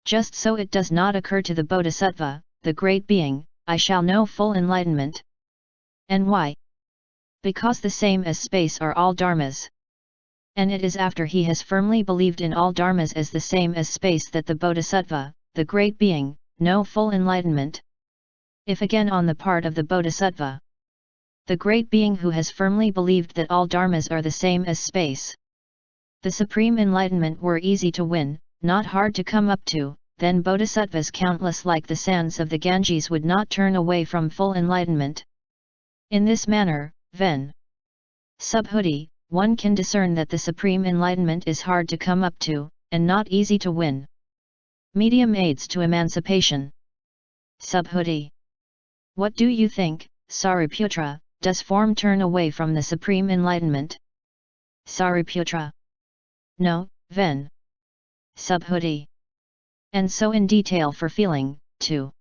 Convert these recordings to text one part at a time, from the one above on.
Just so it does not occur to the Bodhisattva, the great being, I shall know full enlightenment. And why? Because the same as space are all dharmas. And it is after he has firmly believed in all dharmas as the same as space that the Bodhisattva, the great being, know full enlightenment. If again on the part of the Bodhisattva, the great being who has firmly believed that all dharmas are the same as space, the supreme enlightenment were easy to win, not hard to come up to, then bodhisattvas countless like the sands of the Ganges would not turn away from full enlightenment. In this manner, then, subhuti, one can discern that the supreme enlightenment is hard to come up to, and not easy to win. Medium aids to emancipation. Subhuti. What do you think, Sariputra, does form turn away from the supreme enlightenment? Sariputra. No, then. Subhuti. And so in detail for feeling, too.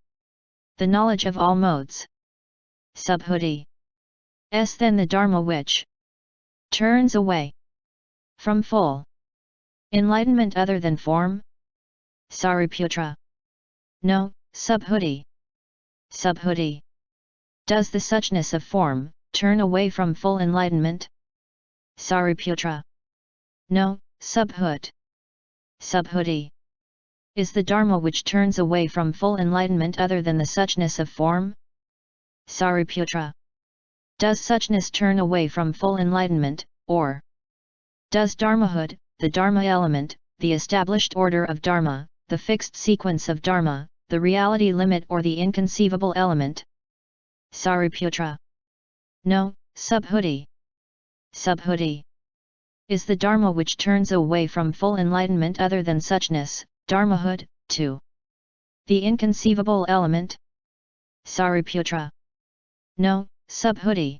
The knowledge of all modes. Subhuti. Then the Dharma which turns away from full enlightenment other than form? Sariputra. No, Subhuti. Subhuti. Does the suchness of form turn away from full enlightenment? Sariputra. No, Subhut. Subhuti. Is the Dharma which turns away from full enlightenment other than the suchness of form? Sariputra. Does suchness turn away from full enlightenment, or does Dharmahud, the Dharma element, the established order of Dharma, the fixed sequence of Dharma, the reality limit or the inconceivable element? Sariputra. No, Subhuti. Subhuti. Is the Dharma which turns away from full enlightenment other than suchness, Dharmahud, too? The inconceivable element? Sariputra. No, Subhuti.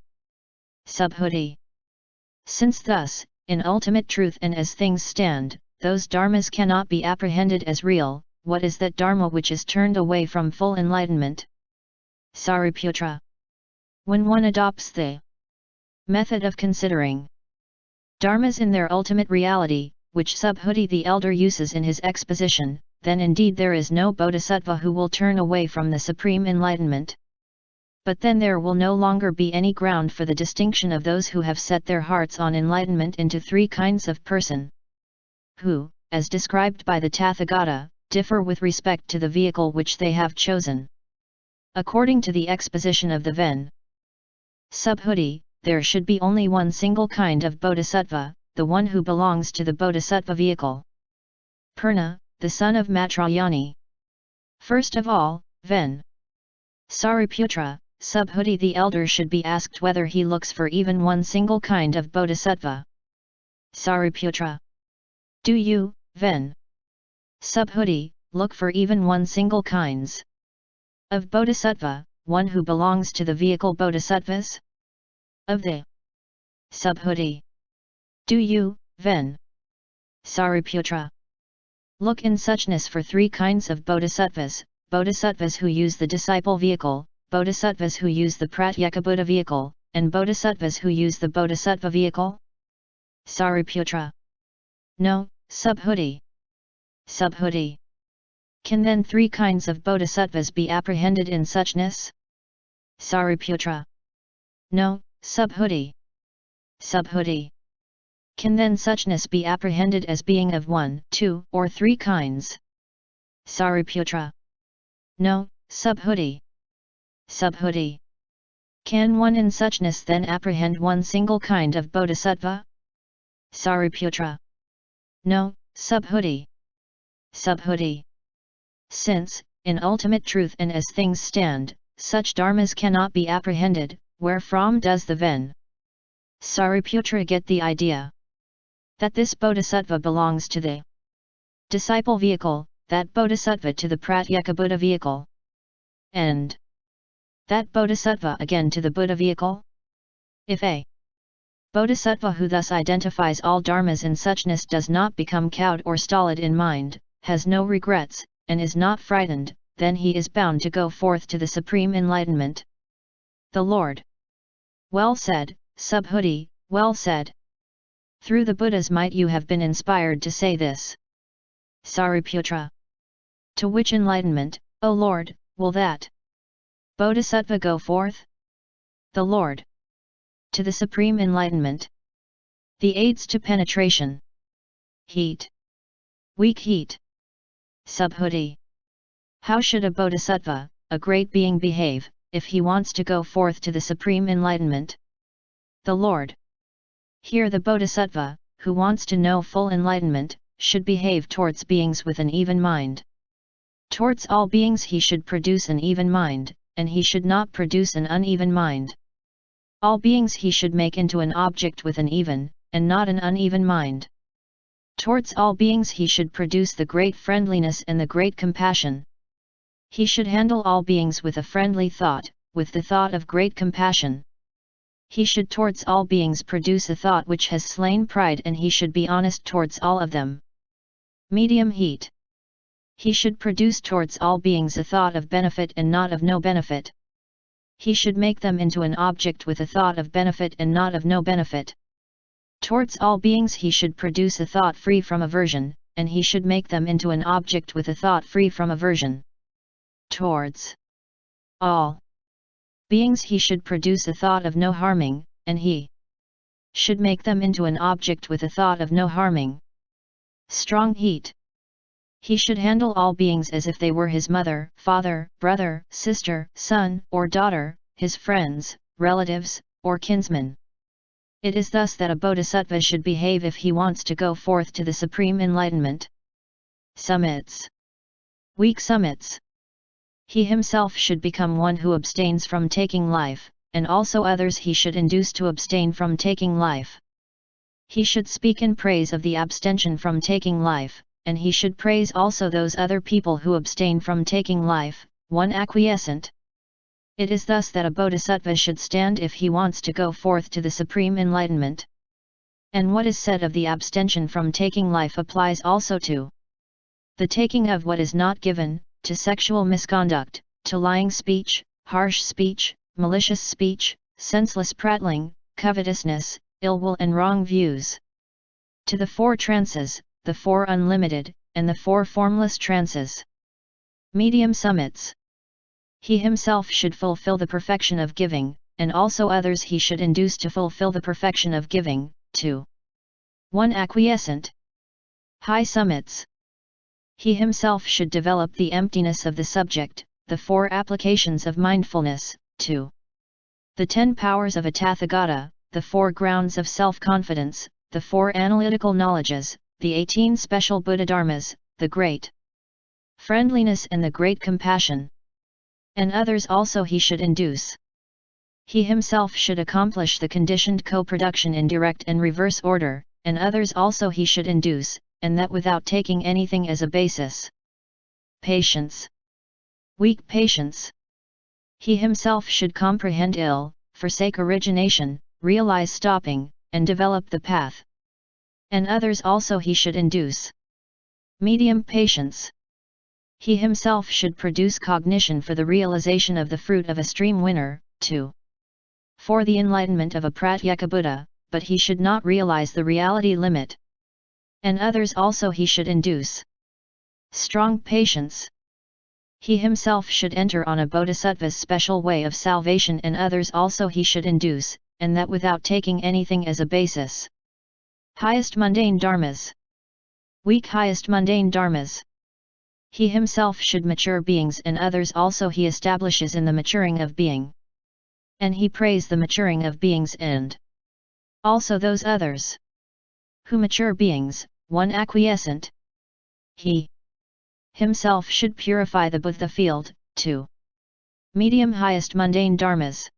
Subhuti. Since thus, in ultimate truth and as things stand, those dharmas cannot be apprehended as real, what is that dharma which is turned away from full enlightenment? Sariputra. When one adopts the method of considering dharmas in their ultimate reality, which Subhuti the elder uses in his exposition, then indeed there is no bodhisattva who will turn away from the supreme enlightenment. But then there will no longer be any ground for the distinction of those who have set their hearts on enlightenment into three kinds of person, who, as described by the Tathagata, differ with respect to the vehicle which they have chosen. According to the exposition of the Ven Subhuti, there should be only one single kind of bodhisattva, the one who belongs to the bodhisattva vehicle. Purna, the son of Matrayani. First of all, Ven Sariputra, Subhuti the elder should be asked whether he looks for even one single kind of bodhisattva. Sariputra. Do you, Ven Subhuti, look for even one single kinds of bodhisattva, one who belongs to the vehicle bodhisattvas? Of the Subhuti. Do you, Ven Sariputra, look in suchness for three kinds of bodhisattvas, bodhisattvas who use the disciple vehicle, bodhisattvas who use the pratyekabuddha vehicle, and bodhisattvas who use the bodhisattva vehicle? Sariputra. No, Subhuti. Subhuti. Can then three kinds of bodhisattvas be apprehended in suchness? Sariputra. No, Subhuti. Subhuti. Can then suchness be apprehended as being of one, two, or three kinds? Sariputra. No, Subhuti. Subhuti. Can one in suchness then apprehend one single kind of bodhisattva? Sariputra. No, Subhuti. Subhuti. Since, in ultimate truth and as things stand, such dharmas cannot be apprehended, wherefrom does the Ven Sariputra get the idea that this bodhisattva belongs to the disciple vehicle, that bodhisattva to the pratyekabuddha vehicle, and that bodhisattva again to the Buddha vehicle? If a bodhisattva who thus identifies all dharmas in suchness does not become cowed or stolid in mind, has no regrets, and is not frightened, then he is bound to go forth to the supreme enlightenment. The Lord. Well said, Subhuti, well said. Through the Buddha's might you have been inspired to say this. Sariputra. To which enlightenment, O Lord, will that Bodhisattva go forth? The Lord. To the supreme enlightenment. The aids to penetration. Heat. Weak heat. Subhuti. How should a bodhisattva, a great being, behave, if he wants to go forth to the supreme enlightenment? The Lord. Here the bodhisattva, who wants to know full enlightenment, should behave towards beings with an even mind. Towards all beings he should produce an even mind, and he should not produce an uneven mind. All beings he should make into an object with an even, and not an uneven mind. Towards all beings he should produce the great friendliness and the great compassion. He should handle all beings with a friendly thought, with the thought of great compassion. He should towards all beings produce a thought which has slain pride, and he should be honest towards all of them. Medium heat. He should produce towards all beings a thought of benefit and not of no benefit. He should make them into an object with a thought of benefit and not of no benefit. Towards all beings he should produce a thought free from aversion, and he should make them into an object with a thought free from aversion. Towards all beings he should produce a thought of no harming, and he should make them into an object with a thought of no harming. Strong heat. He should handle all beings as if they were his mother, father, brother, sister, son, or daughter, his friends, relatives, or kinsmen. It is thus that a bodhisattva should behave if he wants to go forth to the supreme enlightenment. Summits. Weak summits. He himself should become one who abstains from taking life, and also others he should induce to abstain from taking life. He should speak in praise of the abstention from taking life, and he should praise also those other people who abstain from taking life, one acquiescent. It is thus that a bodhisattva should stand if he wants to go forth to the supreme enlightenment. And what is said of the abstention from taking life applies also to the taking of what is not given, to sexual misconduct, to lying speech, harsh speech, malicious speech, senseless prattling, covetousness, ill will and wrong views. To the 4 trances, the 4 unlimited, and the 4 formless trances. Medium summits. He himself should fulfill the perfection of giving, and also others he should induce to fulfill the perfection of giving, 2. 1 acquiescent. High summits. He himself should develop the emptiness of the subject, the 4 applications of mindfulness, 2. The 10 powers of a tathagata, the 4 grounds of self-confidence, the 4 analytical knowledges, the 18 special buddhadharmas, the great friendliness and the great compassion. And others also he should induce. He himself should accomplish the conditioned coproduction in direct and reverse order, and others also he should induce, and that without taking anything as a basis. Patience. Weak patience. He himself should comprehend ill, forsake origination, realize stopping, and develop the path. And others also he should induce. Medium patience. He himself should produce cognition for the realization of the fruit of a streamwinner, 2. For the enlightenment of a pratyekabuddha, but he should not realize the reality limit. And others also he should induce. Strong patience. He himself should enter on a bodhisattva's special way of salvation, and others also he should induce, and that without taking anything as a basis. Highest mundane dharmas. Weak highest mundane dharmas. He himself should mature beings, and others also he establishes in the maturing of being. And he praise the maturing of beings and also those others who mature beings, 1 acquiescent. He himself should purify the Buddha field, 2. Medium highest mundane dharmas.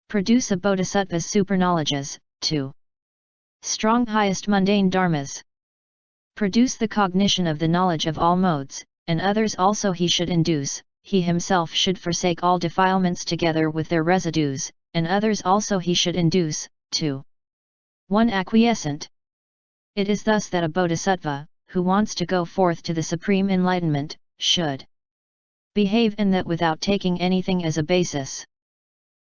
Produce a bodhisattva's superknowledges, 2. Strong highest mundane dharmas. Produce the cognition of the knowledge of all modes, and others also he should induce. He himself should forsake all defilements together with their residues, and others also he should induce, 2. 1 acquiescent. It is thus that a bodhisattva, who wants to go forth to the supreme enlightenment, should behave, and that without taking anything as a basis.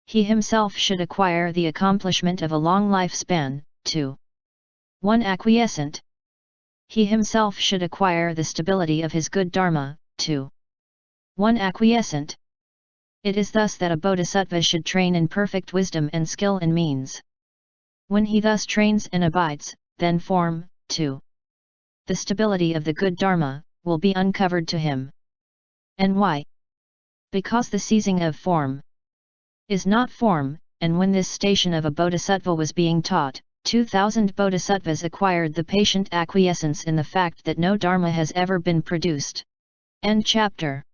He himself should acquire the accomplishment of a long lifespan, 2. 1 acquiescent. He himself should acquire the stability of his good dharma, 2. 1 Acquiescent. It is thus that a bodhisattva should train in perfect wisdom and skill in means. When he thus trains and abides, then form, 2. The stability of the good dharma, will be uncovered to him. And why? Because the ceasing of form is not form, and when this station of a bodhisattva was being taught, 2000 bodhisattvas acquired the patient acquiescence in the fact that no dharma has ever been produced. End chapter.